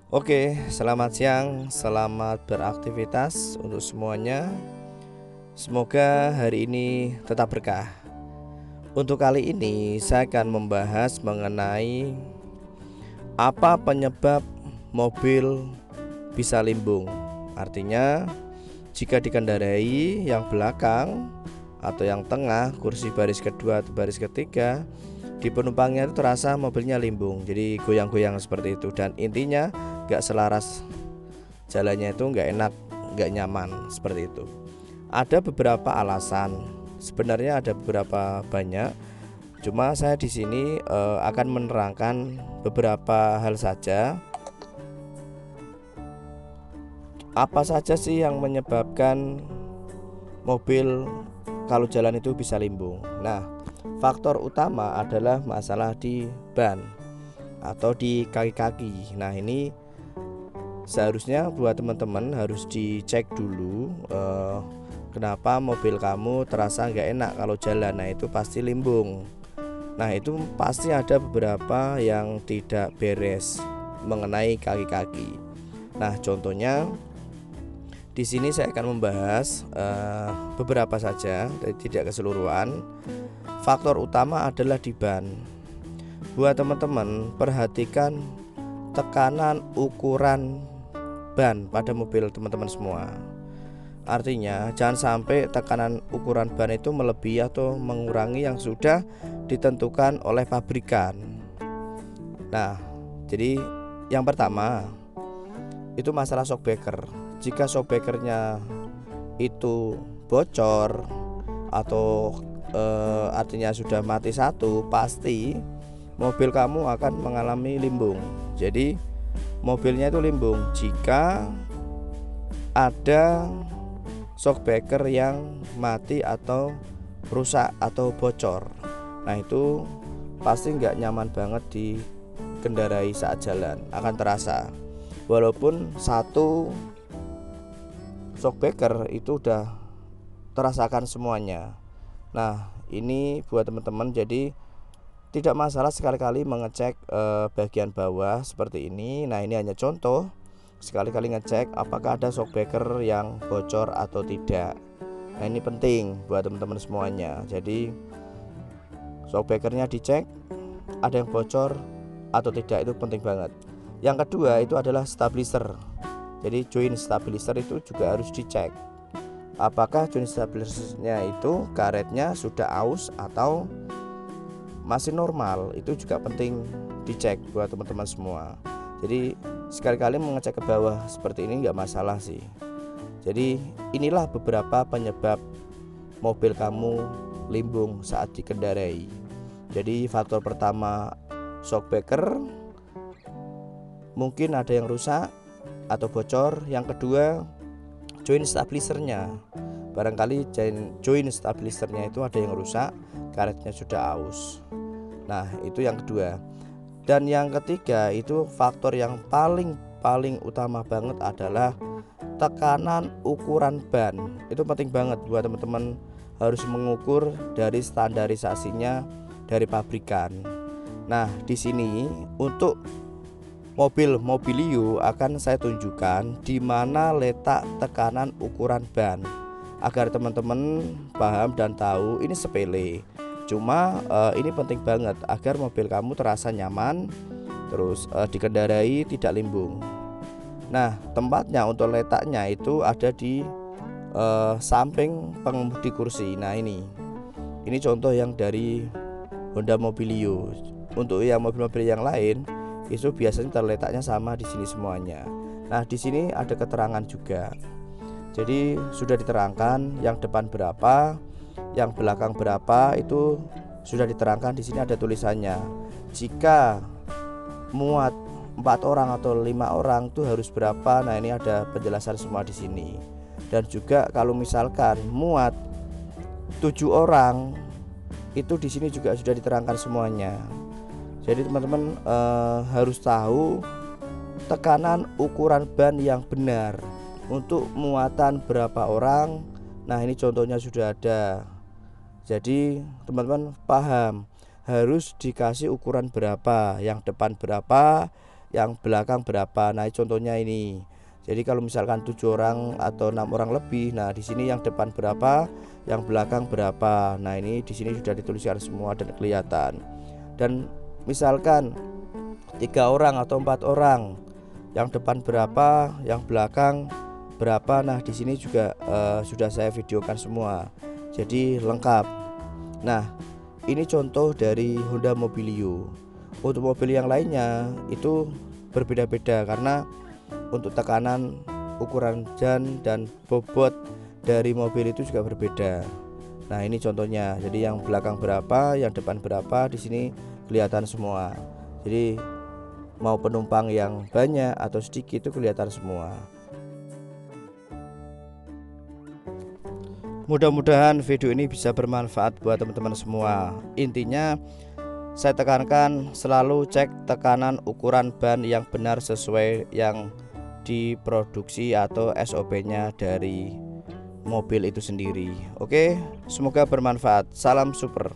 Oke, selamat siang, selamat beraktivitas untuk semuanya. Semoga hari ini tetap berkah. Untuk kali ini saya akan membahas mengenai apa penyebab mobil bisa limbung. Artinya, jika dikendarai yang belakang atau yang tengah, kursi baris kedua atau baris ketiga, di penumpangnya itu terasa mobilnya limbung, jadi goyang-goyang seperti itu. Dan intinya gak selaras, jalannya itu nggak enak, nggak nyaman seperti itu. Ada beberapa alasan, sebenarnya ada beberapa banyak. Cuma saya di sini akan menerangkan beberapa hal saja. Apa saja sih yang menyebabkan mobil kalau jalan itu bisa limbung? Nah, faktor utama adalah masalah di ban atau di kaki-kaki. Nah, ini seharusnya buat teman-teman harus dicek dulu kenapa mobil kamu terasa nggak enak kalau jalan. Nah, itu pasti limbung. Nah, itu pasti ada beberapa yang tidak beres mengenai kaki-kaki. Nah, contohnya di sini saya akan membahas beberapa saja, tidak keseluruhan. Faktor utama adalah di ban. Buat teman-teman, perhatikan tekanan ukuran ban pada mobil teman-teman semua. Artinya jangan sampai tekanan ukuran ban itu melebihi atau mengurangi yang sudah ditentukan oleh pabrikan. Nah, jadi yang pertama itu masalah shockbreaker. Jika shockbreakernya itu bocor atau artinya sudah mati satu, pasti mobil kamu akan mengalami limbung. Jadi mobilnya itu limbung jika ada shockbreaker yang mati atau rusak atau bocor. Nah, itu pasti nggak nyaman banget dikendarai saat jalan, akan terasa. Walaupun satu shockbreaker itu udah terasakan semuanya. Nah, ini buat teman-teman, jadi tidak masalah sekali-kali mengecek bagian bawah seperti ini. Nah, ini hanya contoh. Sekali-kali ngecek apakah ada shockbreaker yang bocor atau tidak. Nah, ini penting buat teman-teman semuanya. Jadi shockbreakernya dicek, ada yang bocor atau tidak, itu penting banget. Yang kedua itu adalah stabilizer. Jadi join stabilizer itu juga harus dicek. Apakah join stabilizernya itu karetnya sudah aus atau masih normal, itu juga penting dicek buat teman-teman semua. Jadi sekali-kali mengecek ke bawah seperti ini nggak masalah sih. Jadi inilah beberapa penyebab mobil kamu limbung saat dikendarai. Jadi faktor pertama shockbreaker, mungkin ada yang rusak atau bocor. Yang kedua join stabilizernya, barangkali join stabilizernya itu ada yang rusak, karetnya sudah aus. Nah, itu yang kedua. Dan yang ketiga itu faktor yang paling utama banget adalah tekanan ukuran ban. Itu penting banget buat teman-teman, harus mengukur dari standarisasinya dari pabrikan. Nah, di sini untuk mobil Mobilio akan saya tunjukkan di mana letak tekanan ukuran ban agar teman-teman paham dan tahu. Ini sepele, cuma ini penting banget agar mobil kamu terasa nyaman, terus dikendarai tidak limbung. Nah, tempatnya untuk letaknya itu ada di samping pengemudi kursi. Nah, ini contoh yang dari Honda Mobilio. Untuk yang mobil-mobil yang lain itu biasanya terletaknya sama di sini semuanya. Nah, di sini ada keterangan juga. Jadi sudah diterangkan yang depan berapa, yang belakang berapa, itu sudah diterangkan di sini, ada tulisannya. Jika muat 4 orang atau 5 orang itu harus berapa. Nah, ini ada penjelasan semua di sini. Dan juga kalau misalkan muat 7 orang itu di sini juga sudah diterangkan semuanya. Jadi teman-teman harus tahu tekanan ukuran ban yang benar untuk muatan berapa orang. Nah, ini contohnya sudah ada. Jadi teman-teman paham harus dikasih ukuran berapa, yang depan berapa, yang belakang berapa. Nah, contohnya ini. Jadi kalau misalkan 7 orang atau 6 orang lebih, nah di sini yang depan berapa, yang belakang berapa. Nah, ini di sini sudah dituliskan semua dan kelihatan. Dan misalkan 3 orang atau 4 orang, yang depan berapa, yang belakang berapa. Nah, di sini juga sudah saya videokan semua. Jadi lengkap. Nah, ini contoh dari Honda Mobilio. Untuk mobil yang lainnya itu berbeda-beda karena untuk tekanan, ukuran jan dan bobot dari mobil itu juga berbeda. Nah, ini contohnya. Jadi yang belakang berapa, yang depan berapa, di sini kelihatan semua. Jadi mau penumpang yang banyak atau sedikit itu kelihatan semua. Mudah-mudahan video ini bisa bermanfaat buat teman-teman semua. Intinya saya tekankan selalu cek tekanan ukuran ban yang benar sesuai yang diproduksi atau SOP-nya dari mobil itu sendiri. Oke, semoga bermanfaat. Salam super.